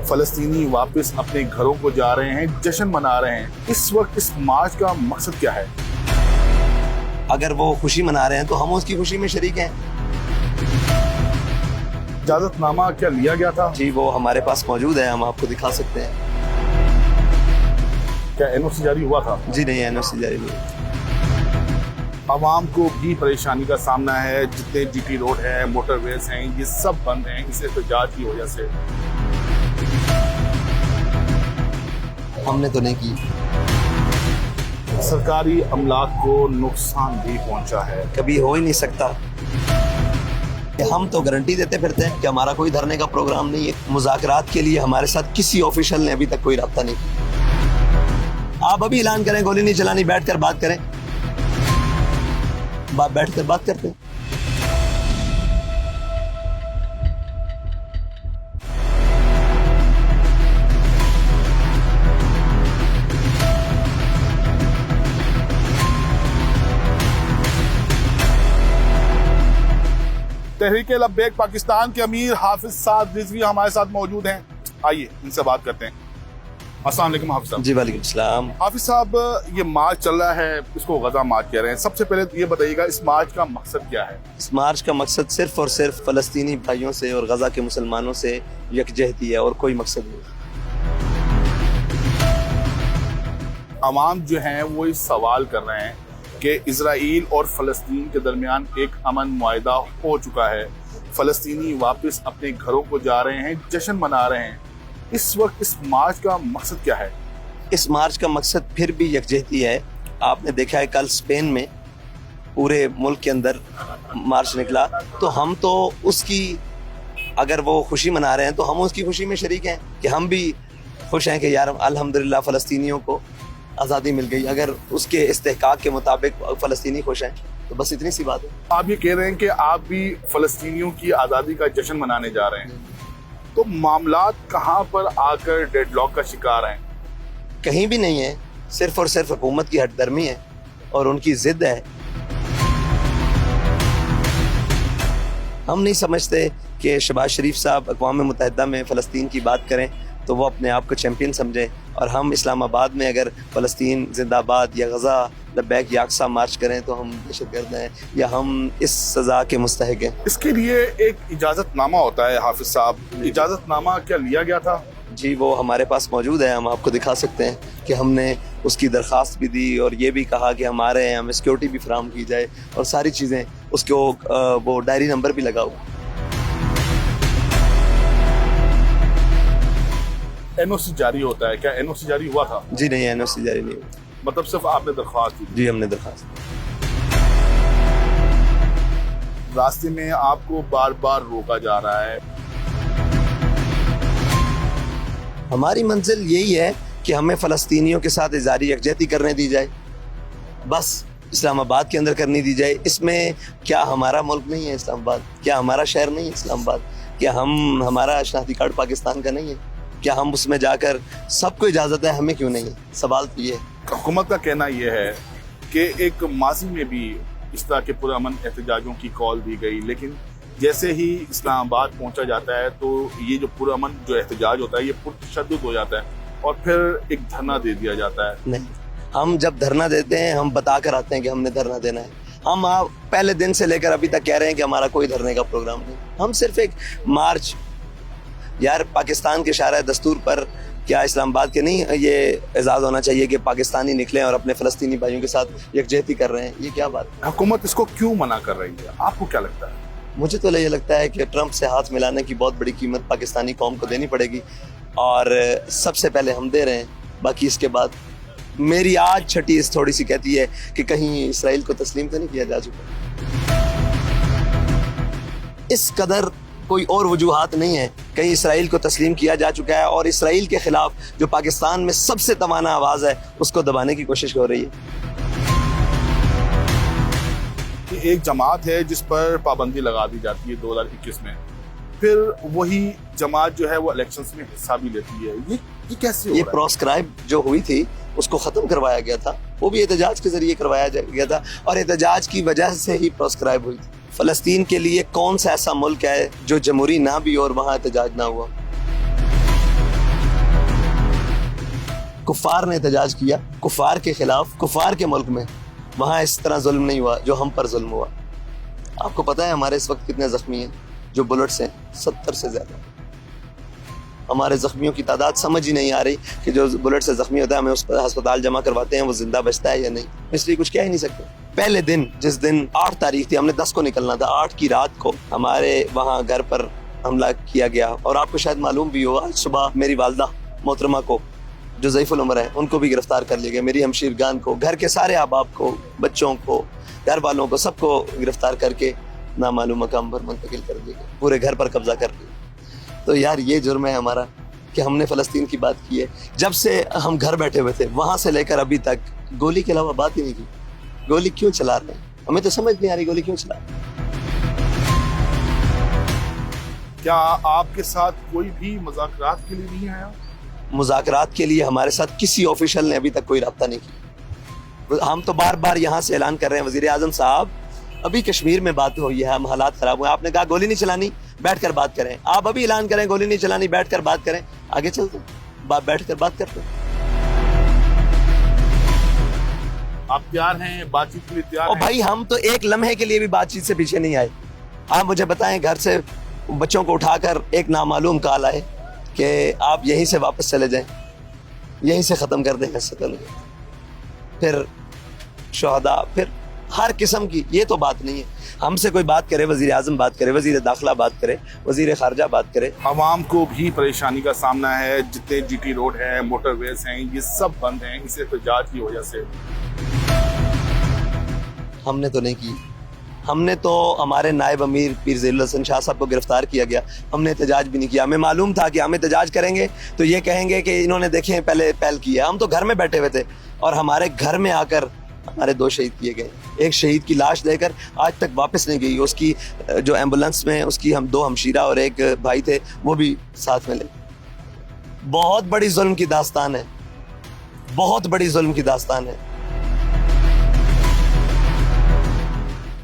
फलस्तीनी वापस अपने घरों को जा रहे हैं, जश्न मना रहे हैं। इस वक्त इस मार्च का मकसद क्या है? अगर वो खुशी मना रहे हैं तो हम उसकी खुशी में शरीक हैं। इजाजतनामा क्या लिया गया था? जी वो हमारे पास मौजूद है, हम आपको दिखा सकते हैं। क्या एनओसी जारी हुआ था? जी नहीं, एनओसी जारी नहीं। आवाम को भी परेशानी का सामना है। जितने जीटी रोड है, मोटरवेज हैं, ये सब बंद हैं इस एहतजाज की वजह से। हमने तो नहीं की। सरकारी अमलाक को नुकसान भी पहुंचा है। कभी हो ही नहीं सकता। हम तो गारंटी देते फिरते हैं कि हमारा कोई धरने का प्रोग्राम नहीं है। मुज़ाकरात के लिए हमारे साथ किसी ऑफिशियल ने अभी तक कोई रब्ता नहीं। आप अभी ऐलान करें गोली नहीं चलानी, बैठकर बात करें। बैठकर बात करते हैं। तहरीके लब्बैक पाकिस्तान के अमीर हाफिज साद रिजवी हमारे साथ मौजूद हैं। आइए इनसे बात करते हैं। अस्सलाम वालेकुम हाफिज साहब। जी वालेकुम सलाम। हाफिज साहब, ये मार्च चल रहा है, इसको गजा मार्च कह रहे हैं। सबसे पहले तो ये बताइएगा, इस मार्च का मकसद क्या है? इस मार्च का मकसद सिर्फ और सिर्फ फलस्तीनी भाइयों से और गजा के मुसलमानों से यकजहती है और कोई मकसद नहीं। अवाम जो हैं वो इस सवाल कर रहे हैं कि इजराइल और फलस्तीन के दरमियान एक अमन मुआहिदा हो चुका है। फलस्तीनी वापस अपने घरों को जा रहे हैं, जश्न मना रहे हैं। इस वक्त इस मार्च का मकसद क्या है? इस मार्च का मकसद फिर भी यकजहती है। आपने देखा है कल स्पेन में पूरे मुल्क के अंदर मार्च निकला, तो हम तो उसकी, अगर वो खुशी मना रहे हैं तो हम उसकी खुशी में शरीक हैं कि हम भी खुश हैं कि यार अल्हम्दुलिल्लाह फ़लस्तीनियों को आज़ादी मिल गई। अगर उसके इस्तेहकाक के मुताबिक फ़लस्तीनी खुश हैं तो बस इतनी सी बात है। आप ये कह रहे हैं कि आप भी फलस्तीनियों की आज़ादी का जश्न मनाने जा रहे हैं, तो मामलात कहाँ पर आकर डेडलॉक का शिकार हैं? कहीं भी नहीं है, सिर्फ और सिर्फ हुकूमत की हटदर्मी है और उनकी जिद है। हम नहीं समझते कि शहबाज शरीफ साहब अक़वाम मुत्तहिदा में फ़लस्तीन की बात करें तो वो अपने आप को चैम्पियन समझे, और हम इस्लामाबाद में अगर फ़लस्तीन जिंदाबाद या गज़ा लब्बैक या अक़सा मार्च करें तो हम दहशतगर्द हैं या हम इस सज़ा के मुस्तहिक़ हैं। इसके लिए एक इजाज़तनामा होता है हाफिज साहब, इजाज़तनामा क्या लिया गया था? जी वो हमारे पास मौजूद है, हम आपको दिखा सकते हैं कि हमने उसकी दरख्वास्त भी दी और ये भी कहा कि हमारे यहाँ हमें सिक्योरिटी भी फराहम की जाए और सारी चीज़ें, उसको वो डायरी नंबर भी लगा हुआ। एनओसी जारी होता है, क्या एनओसी जारी हुआ था? जी नहीं, एनओसी जारी नहीं हुआ। मतलब सिर्फ आपने दरख्वास्त दी? जी हमने दरख्वास्त। रास्ते में आपको बार बार रोका जा रहा है। हमारी मंजिल यही है कि हमें फ़लस्तीनियों के साथ इज़हारी यकजहती करने दी जाए, बस इस्लामाबाद के अंदर करने दी जाए। इसमें क्या हमारा मुल्क नहीं है इस्लामाबाद? क्या हमारा शहर नहीं है इस्लामाबाद? क्या हमारा शनाख्ती कार्ड पाकिस्तान का नहीं है? क्या हम उसमें जाकर, सबको इजाज़त है, हमें क्यों नहीं है? सवाल तो ये है। हुकूमत का कहना यह है कि एक माजी में भी इस तरह के पुरअमन एहतजाजों की कॉल दी गई, लेकिन जैसे ही इस्लामाबाद पहुंचा जाता है तो ये जो पुरअमन जो एहतजाज होता है ये पुरतशद्दुद हो जाता है और फिर एक धरना दे दिया जाता है। नहीं, हम जब धरना देते हैं हम बता कर आते हैं कि हमने धरना देना है। हम पहले दिन से लेकर अभी तक कह रहे हैं कि हमारा कोई धरने का प्रोग्राम नहीं। हम सिर्फ एक मार्च, यार पाकिस्तान के शारा दस्तूर पर क्या इस्लामाबाद के नहीं ये एजाज़ होना चाहिए कि पाकिस्तानी निकलें और अपने फ़लस्तीनी भाइयों के साथ यकजहती कर रहे हैं? ये क्या बात है? हुकूमत इसको क्यों मना कर रही है, आपको क्या लगता है? मुझे तो ये लगता है कि ट्रंप से हाथ मिलाने की बहुत बड़ी कीमत पाकिस्तानी कौम को देनी पड़ेगी और सबसे पहले हम दे रहे हैं। बाकी इसके बाद मेरी आज छठी इस थोड़ी सी कहती है कि कहीं इसराइल को तस्लीम तो नहीं किया जा चुका। इस कदर कोई और वजूहात नहीं है, कहीं इसराइल को तस्लीम किया जा चुका है और इसराइल के खिलाफ जो पाकिस्तान में सबसे तवाना आवाज़ है उसको दबाने की कोशिश हो रही है। एक जमात है जिस पर पाबंदी लगा दी जाती है 2021 में, फिर वही जमात जो है वो इलेक्शंस में हिस्सा भी लेती है। ये कैसे हो रहा है? प्रोस्क्राइब जो हुई थी उसको ख़त्म करवाया गया था, वो भी एहतजाज के जरिए करवाया गया था और एहतजाज की वजह से ही प्रोस्क्राइब हुई थी। फ़लस्तीन के लिए कौन सा ऐसा मुल्क है जो जमहूरी ना भी और वहाँ एहतजाज ना हुआ? कुफार ने एहतजाज किया, कुफार के खिलाफ, कुफार के मुल्क में, वहाँ इस तरह जुल्म नहीं हुआ जो हम पर जुल्म हुआ। आपको पता है हमारे इस वक्त कितने जख्मी हैं? जो बुलेट्स हैं 70 से ज़्यादा। हमारे जख्मियों की तादाद समझ ही नहीं आ रही कि जो बुलेट से जख्मी होता है हमें उस पर अस्पताल जमा करवाते हैं, वो जिंदा बचता है या नहीं, इसलिए कुछ कह ही नहीं सकते। पहले दिन, जिस दिन 8 तारीख थी, हमने 10 को निकलना था, 8 की रात को हमारे वहाँ घर पर हमला किया गया। और आपको शायद मालूम भी हो, आज सुबह मेरी वालदा मोहतरमा को, जो ज़ईफ़ुल उम्र है, उनको भी गिरफ्तार कर लिया गया। मेरी हमशीरगान को, घर के सारे अहबाब को, बच्चों को, घर वालों को, सबको गिरफ्तार करके नामालूम मकाम पर मुंतकिल कर दिया गया, पूरे घर पर कब्जा कर लिया। तो यार ये जुर्म है हमारा कि हमने फ़लस्तीन की बात की है। जब से हम घर बैठे हुए थे, वहाँ से लेकर अभी तक गोली के अलावा बात ही नहीं की। गोली क्यों चला रहे हैं? हमें तो समझ नहीं आ रही गोली क्यों चला रहे हैं। क्या आपके साथ कोई भी मुज़ाकरात के लिए नहीं आया? मुज़ाकरात के लिए हमारे साथ किसी ऑफिशियल ने अभी तक कोई रब्ता नहीं किया। हम तो बार बार यहाँ से ऐलान कर रहे हैं, वज़ीर आज़म साहब अभी कश्मीर में बात हुई है, हम हालात ख़राब हुए, आपने कहा गोली नहीं चलानी, बैठकर बात करें। आप अभी ऐलान करें गोली नहीं चलानी, बैठकर बात करें, आगे चलते बैठकर बात करते हैं। आप तैयार हैं बातचीत के लिए? तैयार और हैं? भाई हम तो एक लम्हे के लिए भी बातचीत से पीछे नहीं आए। आप मुझे बताएं, घर से बच्चों को उठाकर एक नामालूम कॉल आए कि आप यहीं से वापस चले जाएं, यहीं से ख़त्म कर देंगे सतन, फिर शहदा, फिर हर किस्म की। ये तो बात नहीं है। हमसे कोई बात करे, वज़ीर आज़म बात करे, वज़ीर दाखिला बात करे, वज़ीर ख़ारजा बात करे। आवाम को भी परेशानी का सामना है। जितने GT रोड है, मोटरवेज हैं, ये सब बंद हैं इस एहतजाज की वजह से। हमने तो नहीं की। हमने तो, हमारे नायब अमीर पीर ज़ैनुल हसन शाह साहब को गिरफ्तार किया गया, हमने एहतजाज भी नहीं किया। हमें मालूम था कि हम एहतजाज करेंगे तो ये कहेंगे कि इन्होंने देखें पहले पहल किया। हम तो घर में बैठे हुए थे और हमारे घर में आकर हमारे 2 शहीद किए गए। एक शहीद की लाश लेकर आज तक वापस नहीं गई। उसकी जो एम्बुलेंस में उसकी हम 2 हमशीरा और एक भाई थे, वो भी साथ में ले। बहुत बड़ी जुल्म की दास्तान है, बहुत बड़ी जुल्म की दास्तान है।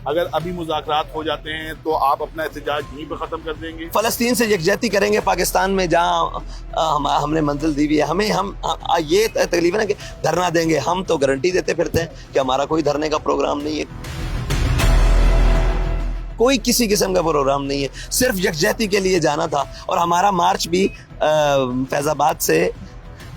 अगर अभी मुज़ाकरात हो जाते हैं तो आप अपना एहतजाज यहीं पर ख़त्म कर देंगे? फ़लस्तीन से यकजहती करेंगे पाकिस्तान में, जहाँ हमने मंजिल दी हुई है। हमें ये तकलीफ है ना कि धरना देंगे। हम तो गारंटी देते फिरते हैं कि हमारा कोई धरने का प्रोग्राम नहीं है, कोई किसी किस्म का प्रोग्राम नहीं है। सिर्फ यकजहती के लिए जाना था। और हमारा मार्च भी फैज़ाबाद से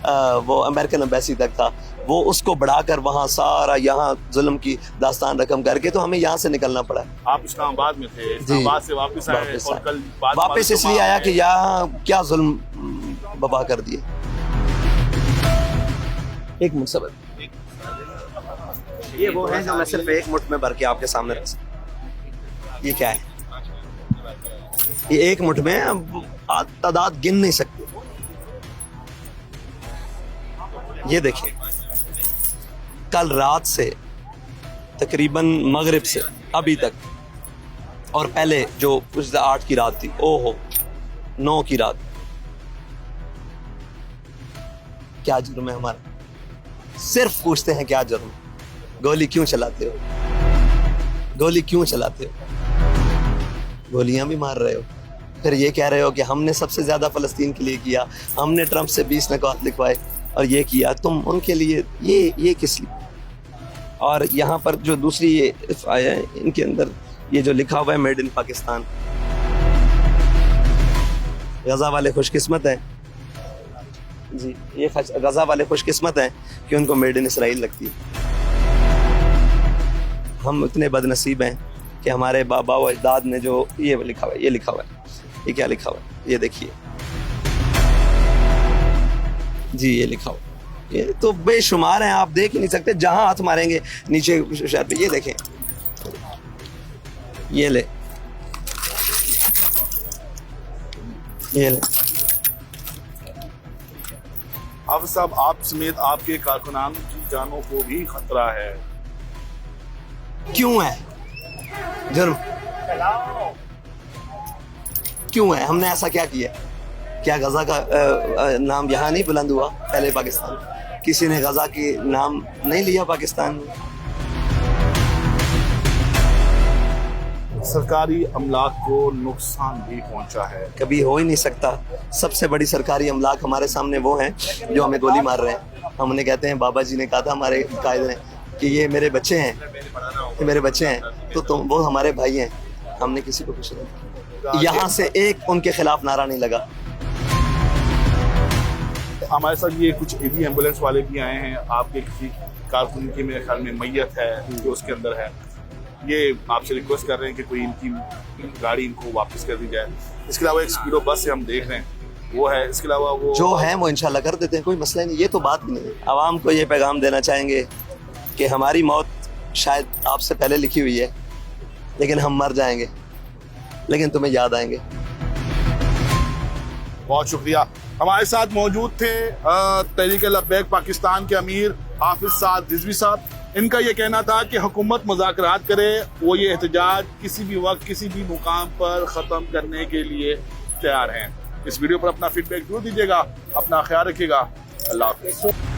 वो अमेरिकन एम्बेसी तक था, वो उसको बढ़ाकर वहाँ सारा यहाँ जुल्म की दास्तान रकम करके तो हमें यहाँ से निकलना पड़ा। आप इस्लामाबाद में थे, इस्लामाबाद से वापस आए और कल वापस इसलिए आया कि यहाँ क्या जुल्म बबा कर दिए। एक मुठ सब ये वो है जो मैं सिर्फ एक मुठ में भर के आपके सामने रख सकता। ये क्या है? ये एक मुठ में तादाद गिन नहीं सकते। ये देखिए, कल रात से तकरीबन मगरिब से अभी तक, और पहले जो पिछले 8 की रात थी, ओहो 9 की रात, क्या जुर्म है हमारा? सिर्फ पूछते हैं क्या जुर्म? गोली क्यों चलाते हो? गोली क्यों चलाते हो? गोलियां भी मार रहे हो, फिर ये कह रहे हो कि हमने सबसे ज्यादा फ़लस्तीन के लिए किया, हमने ट्रंप से 20 नकात लिखवाए और ये किया, तुम उनके लिए ये किस लिए? और यहाँ पर जो दूसरी ये आया है, इनके अंदर ये जो लिखा हुआ है मेड इन पाकिस्तान। गजा वाले खुशकिस्मत हैं जी, ये गजा वाले खुशकिस्मत हैं कि उनको मेड इन इसराइल लगती है। हम इतने बदनसीब हैं कि हमारे बाबा व अजदाद ने जो ये लिखा हुआ है, ये लिखा हुआ है, ये क्या लिखा हुआ है? ये देखिए जी, ये लिखा हुआ, ये तो बेशुमार हैं, आप देख ही नहीं सकते। जहां हाथ मारेंगे नीचे शहर पे, ये देखें, ये ले, ये ले। अब साहब, आप समेत आपके कारकुनान की जानों को भी खतरा है। क्यों है जुर्म? क्यों है? हमने ऐसा क्या किया? क्या गजा का नाम यहाँ नहीं बुलंद हुआ? पहले पाकिस्तान, किसी ने गजा के नाम नहीं लिया पाकिस्तान में? सरकारी अमलाक को नुकसान भी पहुंचा है। कभी हो ही नहीं सकता। सबसे बड़ी सरकारी अमलाक हमारे सामने वो हैं जो हमें गोली मार रहे हैं। हम उन्हें कहते हैं, बाबा जी ने कहा था हमारे कायदे ने कि ये मेरे बच्चे हैं, ये मेरे बच्चे हैं, तो तुम वो हमारे भाई हैं। हमने किसी को कुछ नहीं, यहाँ से एक उनके खिलाफ नारा नहीं लगा। हमारे साथ ये कुछ ईदी एम्बुलेंस वाले भी आए हैं। आपके किसी कारकुन की मेरे ख्याल में मैयत है जो उसके अंदर है, ये आपसे रिक्वेस्ट कर रहे हैं कि कोई इनकी गाड़ी इनको वापस कर दी जाए। इसके अलावा एक स्पीडो बस से हम देख रहे हैं वो है, इसके अलावा वो जो है वो इंशाल्लाह कर देते हैं, कोई मसला नहीं। ये तो बात भी नहीं है। आवाम को ये पैगाम देना चाहेंगे कि हमारी मौत शायद आपसे पहले लिखी हुई है, लेकिन हम मर जाएंगे, लेकिन तुम्हें याद आएंगे। बहुत शुक्रिया। हमारे साथ मौजूद थे तहरीक लब्बैक पाकिस्तान के अमीर हाफिज साद रिजवी साहब। इनका ये कहना था कि हुकूमत मुज़ाकरात करे, वो ये एहतजाज किसी भी वक्त किसी भी मुकाम पर ख़त्म करने के लिए तैयार हैं। इस वीडियो पर अपना फीडबैक जरूर दीजिएगा। अपना ख्याल रखिएगा। अल्लाह हाफ़िज़।